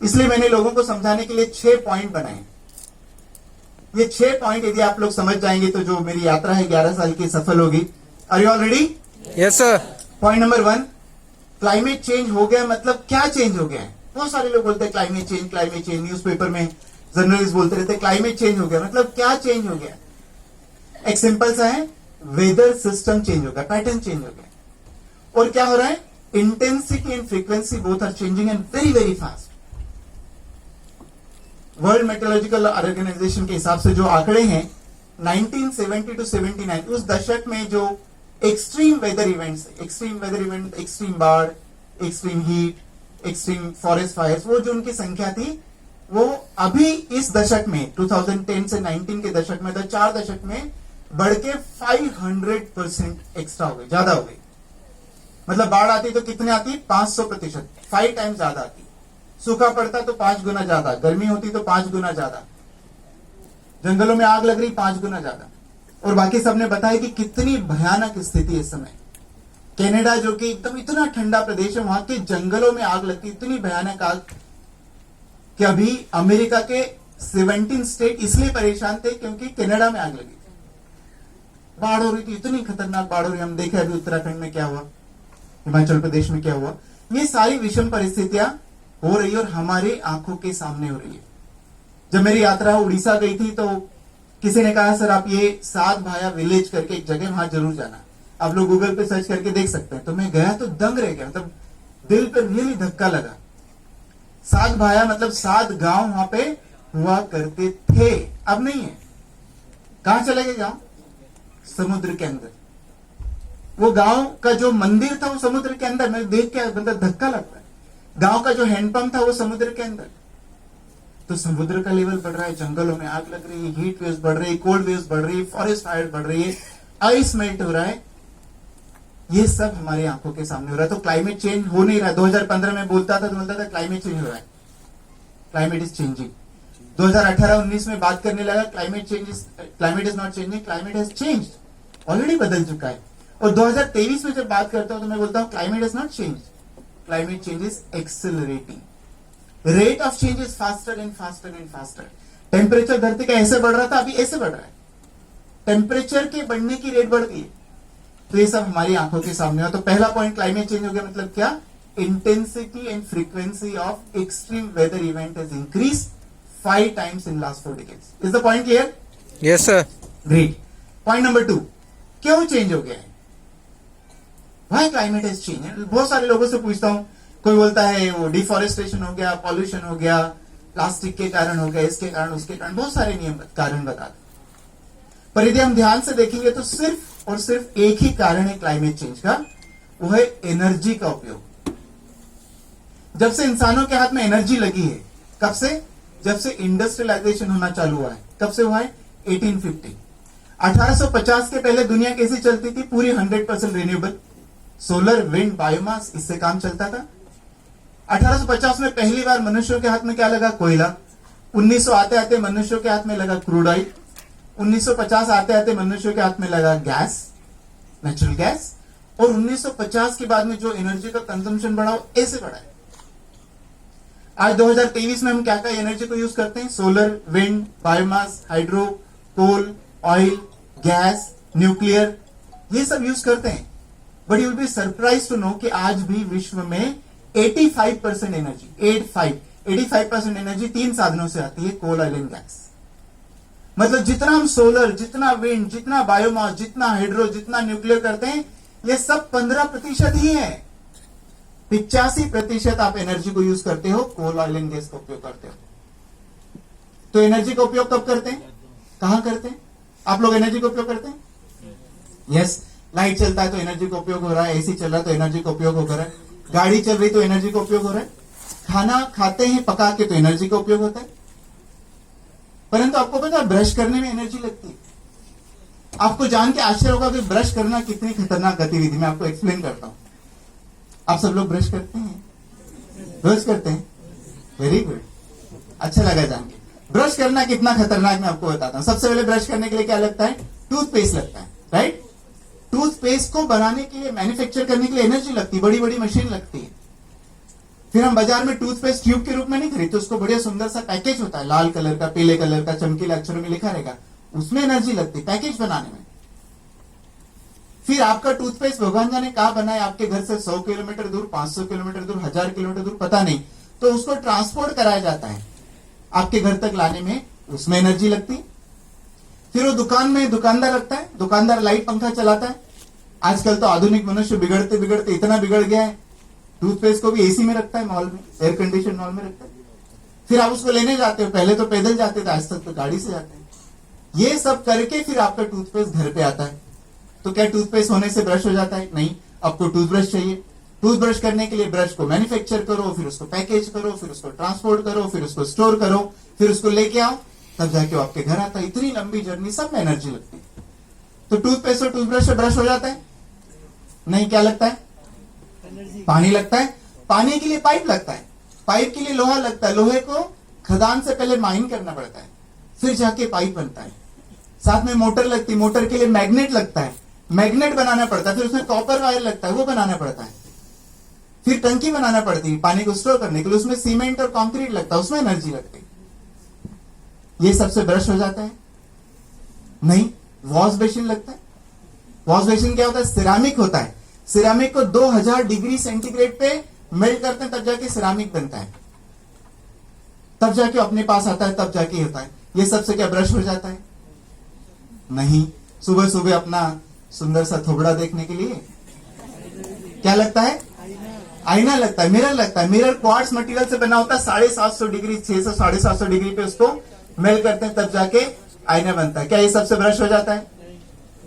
इसलिए मैंने लोगों को समझाने के लिए 6 पॉइंट बनाए। ये 6 पॉइंट यदि आप लोग समझ जाएंगे तो जो मेरी यात्रा है 11 साल की सफल होगी। Are you all ready? Yes sir. Point number 1, climate change हो गया मतलब क्या चेंज हो गया है? बहुत सारे लोग बोलते हैं क्लाइमेट चेंज, न्यूज़पेपर में जर्नलिस्ट बोलते रहते हैं क्लाइमेट चेंज हो गया, मतलब क्या चेंज हो गया? एक सिंपल सा है, वेदर सिस्टम चेंज हो गया, पैटर्न चेंज हो गया। और क्या हो रहा है? Intensity and frequency both are changing and very very fast. World meteorological organisation के हिसाब से जो आंकड़े हैं 1970 to 79 उस दशक में जो एक्सट्रीम वेदर इवेंट्स, एक्सट्रीम बाढ़, extreme heat, extreme forest fires, वो जो उनकी संख्या थी वो अभी इस दशक में 2010 से 19 के दशक में, 4 दशक में बढ़ के 500% एक्स्ट्रा हो गई, ज्यादा हो गई। मतलब बाढ़ आती तो कितने आती? 500%, 5 टाइम्स ज्यादा आती। सूखा पड़ता तो 5 गुना ज्यादा, गर्मी होती तो 5 गुना ज्यादा, जंगलों में आग लग रही 5 गुना ज्यादा। और बाकी सबने बताया कि कितनी भयानक स्थिति है इस समय। कनाडा जो कि एकदम इतना ठंडा प्रदेश है, वहां के जंगलों में आग लगती, इतनी भयानक आग कि अभी अमेरिका के 17 स्टेट इसलिए परेशान थे क्योंकि कनाडा में आग लगी थी, बाढ़ हो रही थी, इतनी खतरनाक बाढ़ हो रही। हम देखे अभी उत्तराखंड में क्या हुआ, हिमाचल प्रदेश में क्या हुआ। ये सारी विषम परिस्थितियां हो रही है और हमारे आंखों के सामने हो रही है। जब मेरी यात्रा उड़ीसा गई थी तो किसी ने कहा सर आप ये सात भाया विलेज करके एक जगह, वहां जरूर जाना। आप लोग गूगल पे सर्च करके देख सकते हैं। तो मैं गया तो दंग रह गया, मतलब दिल पे रियली धक्का लगा। सात भाया मतलब 7 गांव वहां पे हुआ करते थे, अब नहीं है। कहां चले गए गांव? समुद्र के अंदर। वो गांव का जो मंदिर था वो समुद्र के अंदर, मैं देख के मतलब धक्का लगता है। गांव का जो हैंडपंप था वो समुद्र के अंदर। तो समुद्र का लेवल बढ़ रहा है, जंगलों में आग लग रही है, हीट वेव्स बढ़ रही है, कोल्ड वेव्स बढ़ रही है, फॉरेस्ट फायर बढ़ रही है, आइस मेल्ट हो रहा है। ये सब हमारे आंखों के सामने हो रहा है। तो क्लाइमेट चेंज हो नहीं रहा है। 2015 में बोलता था क्लाइमेट चेंज हो रहा है, क्लाइमेट इज चेंजिंग। 2018-19 में बात करने लगा climate is not changing, climate has changed, already बदल चुका है। और 2023 में जब बात करता हूं तो मैं बोलता हूं climate is not change, climate change is accelerating. Rate of change is faster and faster and faster. Temperature धरती का ऐसे बढ़ रहा था, अभी ऐसे बढ़ रहा है। टेम्परेचर के बढ़ने की रेट बढ़ गई है। तो ये सब हमारी आंखों के सामने है। तो पहला पॉइंट क्लाइमेट चेंज हो गया मतलब क्या? Intensity and frequency of extreme weather event has increase 5 times in last 4 decades. Is the point clear? Yes sir. Great. Point number 2, क्यों चेंज हो गया है? Why climate has changed? बहुत सारे लोगों से पूछता हूं, कोई बोलता है वो डिफॉरेस्टेशन हो गया, पॉल्यूशन हो गया, प्लास्टिक के कारण हो गया, इसके कारण उसके कारण, बहुत सारे नियम कारण बताते। पर यदि हम ध्यान से देखेंगे तो सिर्फ और सिर्फ एक ही कारण है क्लाइमेट चेंज का, वो है एनर्जी का उपयोग। जब से इंसानों के हाथ में एनर्जी लगी है, कब से? जब से इंडस्ट्रियलाइजेशन होना चालू हुआ है। कब से हुआ है? 1850। 1850 के पहले दुनिया कैसी चलती थी? पूरी 100% रिन्यूएबल, सोलर, विंड, बायोमास, इससे काम चलता था। 1850 में पहली बार मनुष्यों के हाथ में क्या लगा? कोयला। 1900 आते आते मनुष्यों के हाथ में लगा क्रूड ऑयल। 1950 आते आते मनुष्यों के हाथ में लगा गैस, नेचुरल गैस। और 1950 के बाद में जो एनर्जी का कंजम्पशन बढ़ा वो ऐसे बढ़ा है। आज 2023 में हम क्या क्या एनर्जी को यूज करते हैं? Solar, wind, biomass, hydro, coal, oil, gas, nuclear, ये सब यूज करते हैं। But you will be surprise to know कि आज भी विश्व में 85% एनर्जी, 85% एनर्जी 3 साधनों से आती है, कोल, ऑयल एंड गैस। मतलब जितना हम सोलर, जितना विंड, जितना बायोमास, जितना हाइड्रो, जितना न्यूक्लियर करते हैं, ये सब 15% ही है। 85% आप एनर्जी को यूज करते हो, कोल, ऑयल एंड गैस का उपयोग करते हो। तो एनर्जी का उपयोग कब करते हैं? कहां करते हैं? आप लोग एनर्जी का उपयोग करते हैं? यस। लाइट चलता है तो एनर्जी का उपयोग हो रहा है, एसी चल रहा है तो एनर्जी का उपयोग हो रहा है, गाड़ी चल रही तो एनर्जी का उपयोग हो रहा है, खाना खाते हैं पका के तो एनर्जी का उपयोग होता है। परंतु आपको पता है ब्रश करने में एनर्जी लगती है। आपको जान के आश्चर्य होगा कि ब्रश करना कितनी खतरनाक गतिविधि। मैं आपको एक्सप्लेन करता हूं। आप सब लोग ब्रश करते हैं? ब्रश करते हैं? वेरी गुड, अच्छा लगा जान के। ब्रश करना कितना खतरनाक मैं आपको बताता हूं। सबसे पहले ब्रश करने के लिए क्या लगता है? टूथपेस्ट लगता है, राइट? टूथपेस्ट को बनाने के लिए, मैन्युफैक्चर करने के लिए एनर्जी लगती है, बड़ी बड़ी मशीन लगती है। फिर हम बाजार में टूथपेस्ट ट्यूब के रूप में नहीं खरीदते, उसको बढ़िया सुंदर सा पैकेज होता है, लाल कलर का, पीले कलर का, चमकीले अक्षरों में लिखा रहेगा, उसमें एनर्जी लगती पैकेज बनाने में। फिर आपका टूथपेस्ट भगवान जाने कहां बना है, आपके घर से 100 किलोमीटर दूर, 500 किलोमीटर दूर, 1000 किलोमीटर दूर, पता नहीं, तो उसको ट्रांसपोर्ट कराया जाता है आपके घर तक लाने में, उसमें एनर्जी लगती। फिर वो दुकान में दुकानदार रखता है, दुकानदार लाइट पंखा चलाता है। आजकल तो आधुनिक मनुष्य बिगड़ते बिगड़ते इतना बिगड़ गया है, टूथपेस्ट को भी एसी में रखता है, मॉल में, एयर कंडीशन मॉल में रखता है। फिर आप उसको लेने जाते हो, पहले तो पैदल जाते थे, आज तक तो गाड़ी से जाते हैं। ये सब करके फिर आपका टूथपेस्ट घर पे आता है। तो क्या टूथपेस्ट होने से ब्रश हो जाता है? नहीं, आपको टूथब्रश चाहिए। टूथब्रश करने के लिए ब्रश को मैन्युफैक्चर करो, फिर उसको पैकेज करो, फिर उसको ट्रांसपोर्ट करो, फिर उसको स्टोर करो, फिर उसको लेके आओ, तब जाके वो आपके घर आता है। इतनी लंबी जर्नी, सब में एनर्जी लगती है। तो टूथपेस्ट और टूथब्रश से ब्रश हो जाता है? नहीं, क्या लगता है? पानी लगता है। पानी के लिए पाइप लगता है, पाइप के लिए लोहा लगता है, लोहे को खदान से पहले माइन करना पड़ता है, फिर जाके पाइप बनता है। साथ में मोटर लगती है, मोटर के लिए मैग्नेट लगता है, मैग्नेट बनाना पड़ता है, फिर उसमें कॉपर वायर लगता है, वो बनाना पड़ता है। फिर टंकी बनाना पड़ती है पानी को स्टोर करने के लिए, उसमें सीमेंट और कंक्रीट लगता है, उसमें एनर्जी लगती है। ये सबसे ब्रश हो जाता है? नहीं। वॉश बेसिन लगता है। वॉश बेसिन क्या होता है? सिरामिक होता है। सिरामिक को 2000 डिग्री सेंटीग्रेड पे मेल्ट करते हैं, तब जाके सिरामिक बनता है, तब जाके अपने पास आता है, तब जाके होता है। ये सबसे क्या ब्रश हो जाता है? नहीं। सुबह सुबह अपना सुंदर सा थोबड़ा देखने के लिए क्या लगता है? आईना लगता है, मिरर लगता है। मिरर क्वार्ट्ज मटेरियल से बना होता है, 750 डिग्री, 600 750 डिग्री पे उसको मेल्ट करते हैं, तब जाके आईना बनता है। क्या ये सबसे ब्रश हो जाता है?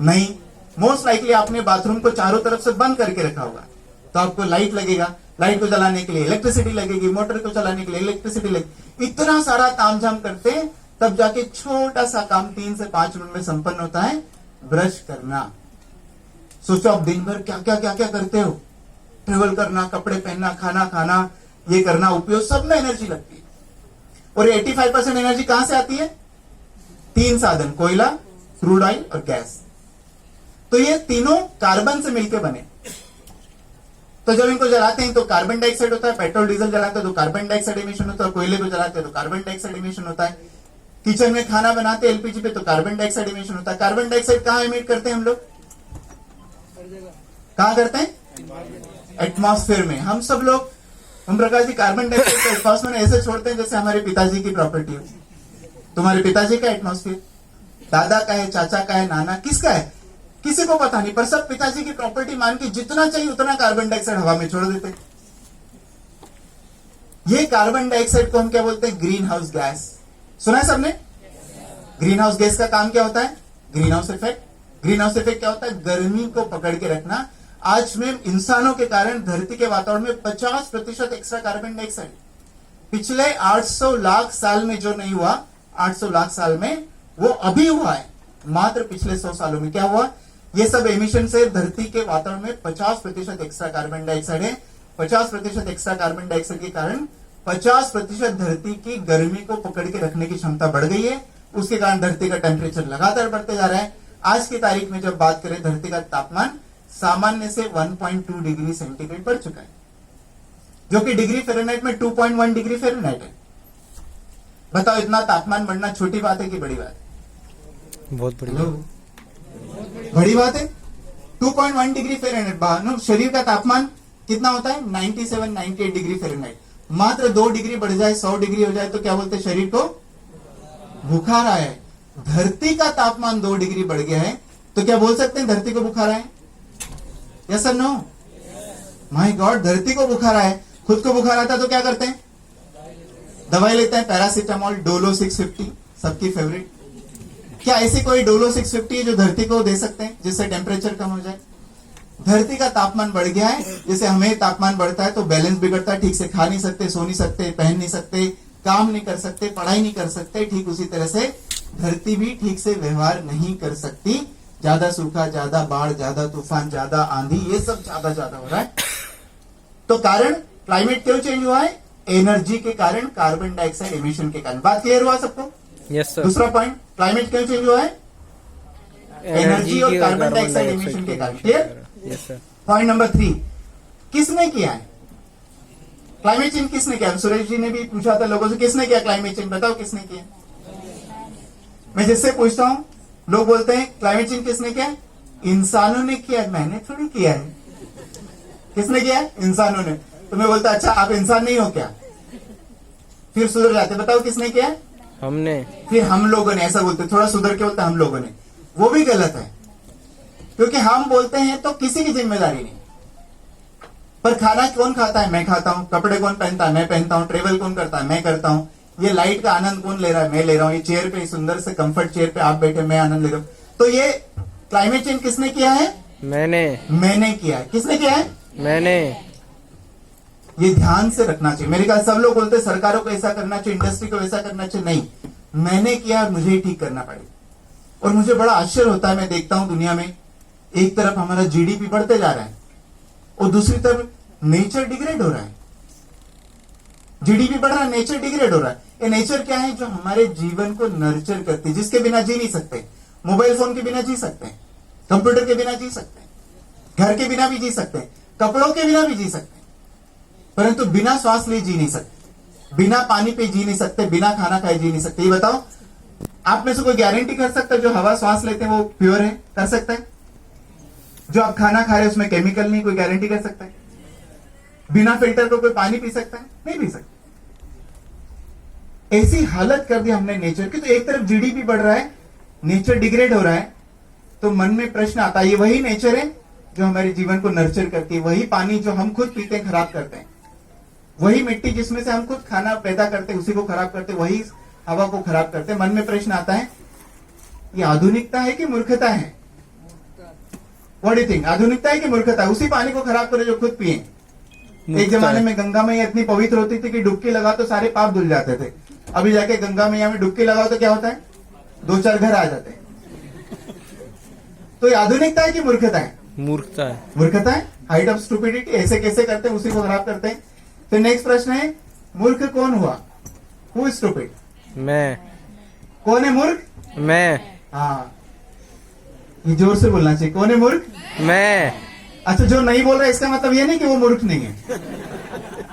नहीं। मोस्ट लाइकली आपने बाथरूम को चारों तरफ से बंद करके रखा होगा, तो आपको लाइट लगेगा, लाइट को जलाने के लिए इलेक्ट्रिसिटी लगेगी, मोटर को चलाने के लिए इलेक्ट्रिसिटी लगेगी। इतना सारा तामझाम करते हैं, तब जाके छोटा सा काम 3 से 5 मिनट में संपन्न होता है, ब्रश करना। सोचो आप दिन भर क्या क्या क्या क्या करते हो, ट्रेवल करना, कपड़े पहनना, खाना खाना, ये करना, उपयोग, सब में एनर्जी लगती है। और 85% एनर्जी कहां से आती है? 3 साधन, कोयला, क्रूड ऑयल और गैस। तो ये तीनों कार्बन से मिलकर बने। तो जब इनको जलाते हैं तो कार्बन डाइऑक्साइड होता है, पेट्रोल डीजल जलाते हैं तो कार्बन डाइऑक्साइड इमिशन होता है, कोयले को जलाते हैं तो कार्बन डाइऑक्साइड इमिशन होता है, किचन में खाना बनाते हैं एलपीजी पे तो कार्बन डाइऑक्साइड इमिशन होता है। कार्बन डाइऑक्साइड कहां इमिट करते हैं हम लोग? कहां करते हैं? एटमॉस्फेयर में। हम सब लोग, हम प्रकाश जी, कार्बन डाइऑक्साइड को एटमॉस्फेयर में ऐसे छोड़ते हैं जैसे हमारे पिताजी की प्रॉपर्टी हो। तुम्हारे पिताजी का एटमॉस्फेयर, दादा का है, चाचा का है, नाना, किसका है? किसी को पता नहीं, पर सब पिताजी की प्रॉपर्टी मान के जितना चाहिए उतना कार्बन डाइऑक्साइड हवा में छोड़ देते। ये कार्बन डाइऑक्साइड को हम क्या बोलते हैं? Green house gas. सुना है सबने? ग्रीन हाउस गैस का काम क्या होता है? Green house effect. Green house effect क्या होता है? गर्मी को पकड़ के रखना। आज में इंसानों के कारण धरती के वातावरण में 50% एक्स्ट्रा कार्बन डाइऑक्साइड, पिछले 800 लाख साल में जो नहीं हुआ, 800 लाख साल में वो अभी हुआ है। मात्र पिछले 100 सालों में क्या हुआ? ये सब एमिशन से धरती के वातावरण में 50% एक्स्ट्रा कार्बन डाइऑक्साइड है। 50% एक्स्ट्रा कार्बन डाइऑक्साइड के कारण 50% धरती की गर्मी को पकड़ के रखने की क्षमता बढ़ गई है। उसके कारण धरती का टेम्परेचर लगातार बढ़ते जा रहा है। आज की तारीख में जब बात करें, धरती का तापमान सामान्य से 1.2 डिग्री सेंटीग्रेड बढ़ चुका है, जो कि डिग्री फ़ारेनहाइट में 2.1 डिग्री फ़ारेनहाइट है। बताओ, इतना तापमान बढ़ना छोटी बात है कि बड़ी बात है? बहुत बढ़िया, बड़ी बात है। 2.1 डिग्री फ़ारेनहाइट, शरीर का तापमान कितना होता है? 97-98 डिग्री फ़ारेनहाइट। मात्र 2 डिग्री बढ़ जाए, 100 डिग्री हो जाए तो क्या बोलते हैं? शरीर को बुखार आया है। धरती का तापमान 2 डिग्री बढ़ गया है तो क्या बोल सकते हैं धरती को बुखार आया? यस और नो? माय गॉड, धरती को बुखार आया है। खुद को बुखार आता तो क्या करते हैं? दवाई लेते हैं, पैरासीटामोल, डोलो 650, सबकी फेवरेट। क्या ऐसी कोई डोलो 650 है जो धरती को दे सकते हैं जिससे टेम्परेचर कम हो जाए? धरती का तापमान बढ़ गया है, जैसे हमें तापमान बढ़ता है तो बैलेंस बिगड़ता है, ठीक से खा नहीं सकते, सो नहीं सकते, पहन नहीं सकते, काम नहीं कर सकते, पढ़ाई नहीं कर सकते। ठीक उसी तरह से धरती भी ठीक से व्यवहार नहीं कर सकती। ज्यादा सूखा, ज्यादा बाढ़, ज्यादा तूफान, ज्यादा आंधी, ये सब ज्यादा हो रहा है। तो कारण क्लाइमेट क्यों चेंज हुआ है? एनर्जी के कारण, कार्बन डाइऑक्साइड एमिशन के कारण। बात क्लियर हुआ सबको? Yes sir. दूसरा पॉइंट, क्लाइमेट क्यों चेंज हुआ है? एनर्जी और कार्बन डाइऑक्साइड एमिशन के कारण। Clear? Yes sir. Point number 3, किसने किया है? क्लाइमेट चेंज किसने किया? सुरेश जी ने भी पूछा था लोगों से, किसने किया क्लाइमेट चेंज? बताओ किसने किया? मैं जिससे पूछता हूं लोग बोलते हैं क्लाइमेट चेंज किसने किया? इंसानों ने किया। मैंने थोड़ी किया है। किसने किया? इंसानों ने। तो मैं बोलता अच्छा आप इंसान नहीं हो क्या? फिर सुधर जाते, बताओ किसने किया? हमने। फिर हम लोगों ने, ऐसा बोलते, थोड़ा सुधर के बोलते हम लोगों ने। वो भी गलत है, क्योंकि हम बोलते हैं तो किसी की जिम्मेदारी नहीं। पर खाना कौन खाता है? मैं खाता हूं। कपड़े कौन पहनता है? मैं पहनता हूं। ट्रेवल कौन करता है? मैं करता हूं। ये लाइट का आनंद कौन ले रहा है? मैं ले रहा हूं। ये चेयर पे, सुंदर से कंफर्ट चेयर पे आप बैठे, मैं आनंद ले रहा हूं। तो ये क्लाइमेट चेंज किसने किया है? मैंने किया है। किसने किया है? मैंने। ये ध्यान से रखना चाहिए। मेरे ख्याल सब लोग बोलते हैं सरकारों को ऐसा करना चाहिए, इंडस्ट्री को ऐसा करना चाहिए। नहीं, मैंने किया और मुझे ही ठीक करना पड़ेगा। और मुझे बड़ा आश्चर्य होता है, मैं देखता हूं दुनिया में एक तरफ हमारा जीडीपी बढ़ते जा रहा है और दूसरी तरफ नेचर डिग्रेड हो रहा है। जीडीपी बढ़ रहा है, नेचर डिग्रेड हो रहा है। ये नेचर क्या है? जो हमारे जीवन को नर्चर करती है, जिसके बिना जी नहीं सकते। मोबाइल फोन के बिना जी सकते हैं, कंप्यूटर के बिना जी सकते हैं, घर के बिना भी जी सकते हैं, कपड़ों के बिना भी जी सकते हैं, परंतु बिना श्वास लिए जी नहीं सकते, बिना पानी पे जी नहीं सकते, बिना खाना खाए जी नहीं सकते। ये बताओ, आप में से कोई गारंटी कर सकता है जो हवा श्वास लेते हैं वो प्योर है? कर सकता है? जो आप खाना खा रहे हैं उसमें केमिकल नहीं, कोई गारंटी कर सकता है? बिना फिल्टर को कोई पानी पी सकता है? नहीं पी सकता। ऐसी हालत कर दी हमने नेचर की। तो एक तरफ जीडीपी बढ़ रहा है, नेचर डिग्रेड हो रहा है, तो मन में प्रश्न आता है, ये वही नेचर है जो हमारे जीवन को नर्चर करती है? वही पानी जो हम खुद पीते हैं खराब करते हैं, वही मिट्टी जिसमें से हम खुद खाना पैदा करते हैं उसी को खराब करते हैं, वही हवा को खराब करते हैं? मन में प्रश्न आता है, ये आधुनिकता है कि मूर्खता है? What do you think? आधुनिकता है कि मूर्खता है? उसी पानी को खराब करे जो खुद पिए। एक जमाने में गंगा मैया इतनी पवित्र होती थी कि डुबकी लगाओ तो सारे पाप धुल जाते थे। अभी जाके गंगा मैया में डुबकी लगाओ तो क्या होता है? 2-4 घर आ जाते हैं। तो ये आधुनिकता है कि मूर्खता है? मूर्खता है। मूर्खता है, हाइट ऑफ स्टुपिडिटी। ऐसे कैसे करते हैं, उसी को खराब करते हैं। तो नेक्स्ट प्रश्न है, मूर्ख कौन हुआ? Who is stupid? मैं। कौन है मूर्ख? मैं। हाँ, ये जोर से बोलना चाहिए। कौन है मूर्ख? मैं। अच्छा, जो नहीं बोल रहा है इसका मतलब ये नहीं कि वो मूर्ख नहीं है।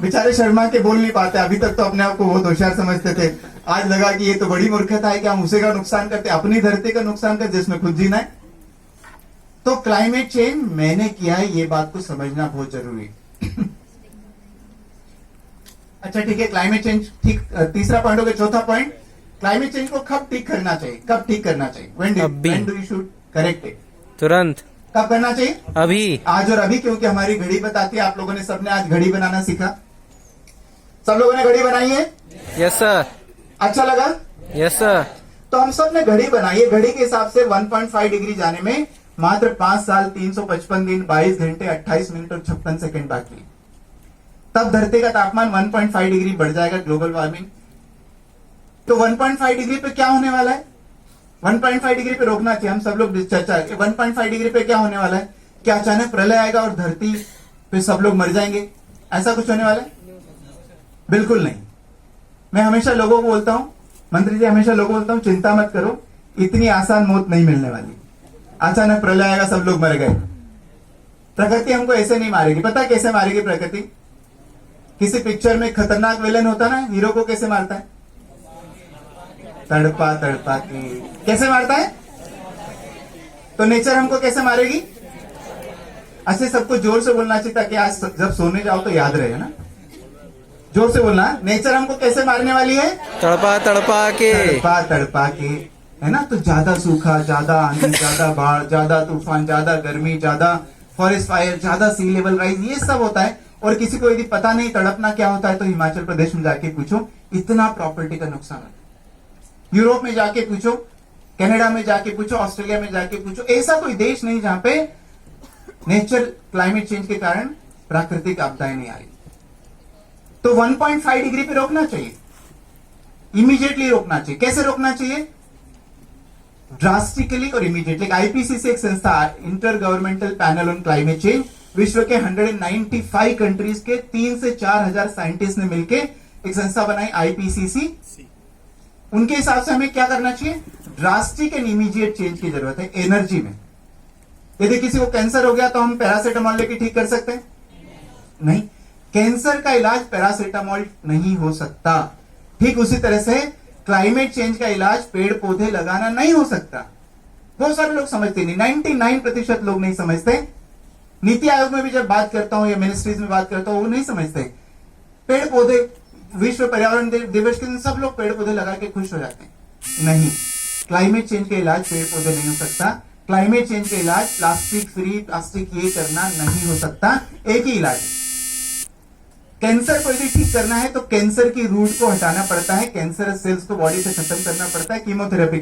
बेचारे शर्मा के बोल नहीं पाते। अभी तक तो अपने आप को बहुत होशियार समझते थे, आज लगा कि ये तो बड़ी मूर्खता है कि हम उसे का नुकसान करते, अपनी धरती का नुकसान करते जिसमें खुद जीना है। तो क्लाइमेट चेंज मैंने किया है, ये बात को समझना बहुत जरूरी है। अच्छा ठीक है, क्लाइमेट चेंज ठीक। तीसरा पॉइंट हो गया। चौथा पॉइंट, क्लाइमेट चेंज को कब ठीक करना चाहिए? कब ठीक करना चाहिए? When do you should correct it? तुरंत। कब करना चाहिए? अभी। आज और अभी, क्योंकि हमारी घड़ी बताती है। आप लोगों ने सबने आज घड़ी बनाना सीखा। सब लोगों ने घड़ी बनाई है? Yes sir. अच्छा लगा? Yes sir. तो हम सब ने घड़ी बनाई है। घड़ी के हिसाब से 1.5 डिग्री जाने में मात्र 5 साल 355 दिन 22 घंटे 28 मिनट और 56 सेकंड बाकी है। तब धरती का तापमान 1.5 डिग्री बढ़ जाएगा, ग्लोबल वार्मिंग। तो 1.5 डिग्री पे क्या होने वाला है? 1.5 डिग्री पे रोकना चाहिए। हम सब लोग चर्चा 1.5 डिग्री पे क्या होने वाला है? क्या अचानक प्रलय आएगा और धरती पे सब लोग मर जाएंगे? ऐसा कुछ होने वाला है? बिल्कुल नहीं। मैं हमेशा लोगों को बोलता हूं, मंत्री जी हमेशा लोगों को बोलता हूं, चिंता मत करो, इतनी आसान मौत नहीं मिलने वाली। अचानक प्रलय आएगा, सब लोग मर गए। प्रकृति हमको ऐसे नहीं मारेगी। पता है कैसे मारेगी प्रकृति? किसी पिक्चर में खतरनाक विलन होता ना, हीरो को कैसे मारता है? तड़पा तड़पा के। कैसे मारता है? तो नेचर हमको कैसे मारेगी? अच्छे सबको जोर से बोलना चाहिए ताकि आज जब सोने जाओ तो याद रहे ना। जोर से बोलना। नेचर हमको कैसे मारने वाली है? तड़पा तड़पा के। तड़पा तड़पा के, है ना। तो ज्यादा सूखा, ज्यादा आंधी, ज्यादा बाढ़, ज्यादा तूफान, ज्यादा गर्मी, ज्यादा फॉरेस्ट फायर, ज्यादा सी लेवल राइज, ये सब होता है। और किसी को यदि पता नहीं तड़पना क्या होता है तो हिमाचल प्रदेश में जाके पूछो, इतना प्रॉपर्टी का नुकसान होता है। यूरोप में जाके पूछो, कनाडा में जाके पूछो, ऑस्ट्रेलिया में जाके पूछो, ऐसा कोई देश नहीं जहां पे नेचर क्लाइमेट चेंज के कारण प्राकृतिक आपदाएं नहीं आई। तो 1.5 डिग्री पे रोकना चाहिए, इमीडिएटली रोकना चाहिए। कैसे रोकना चाहिए? ड्रास्टिकली और इमीडिएटली। आईपीसीसी एक संस्था, inter governmental panel on climate change, विश्व के 195 कंट्रीज के 3 से 4 हजार साइंटिस्ट ने मिलकर एक संस्था बनाई, आईपीसीसी। उनके हिसाब से हमें क्या करना चाहिए? ड्रास्टिक एंड इमीडिएट चेंज की जरूरत है एनर्जी में। यदि किसी को कैंसर हो गया तो हम पैरासिटामोल लेके ठीक कर सकते हैं? नहीं। कैंसर का इलाज पैरासीटामोल नहीं हो सकता। ठीक उसी तरह से क्लाइमेट चेंज का इलाज पेड़ पौधे लगाना नहीं हो सकता। बहुत सारे लोग समझते नहीं, 99% लोग नहीं समझते। नीति आयोग में भी जब बात करता हूं या मिनिस्ट्रीज में बात करता हूं, वो नहीं समझते। पेड़ पौधे, विश्व पर्यावरण दिवस के दिन सब लोग पेड़ पौधे लगा के खुश हो जाते हैं। नहीं, क्लाइमेट चेंज का इलाज पेड़ पौधे नहीं हो सकता। क्लाइमेट चेंज का इलाज प्लास्टिक फ्री, प्लास्टिक ये करना नहीं हो सकता। एक ही इलाज है। कैंसर को यदि ठीक करना है तो कैंसर की रूट को हटाना पड़ता है, कैंसर सेल्स को बॉडी से खत्म करना पड़ता है, कीमोथेरेपी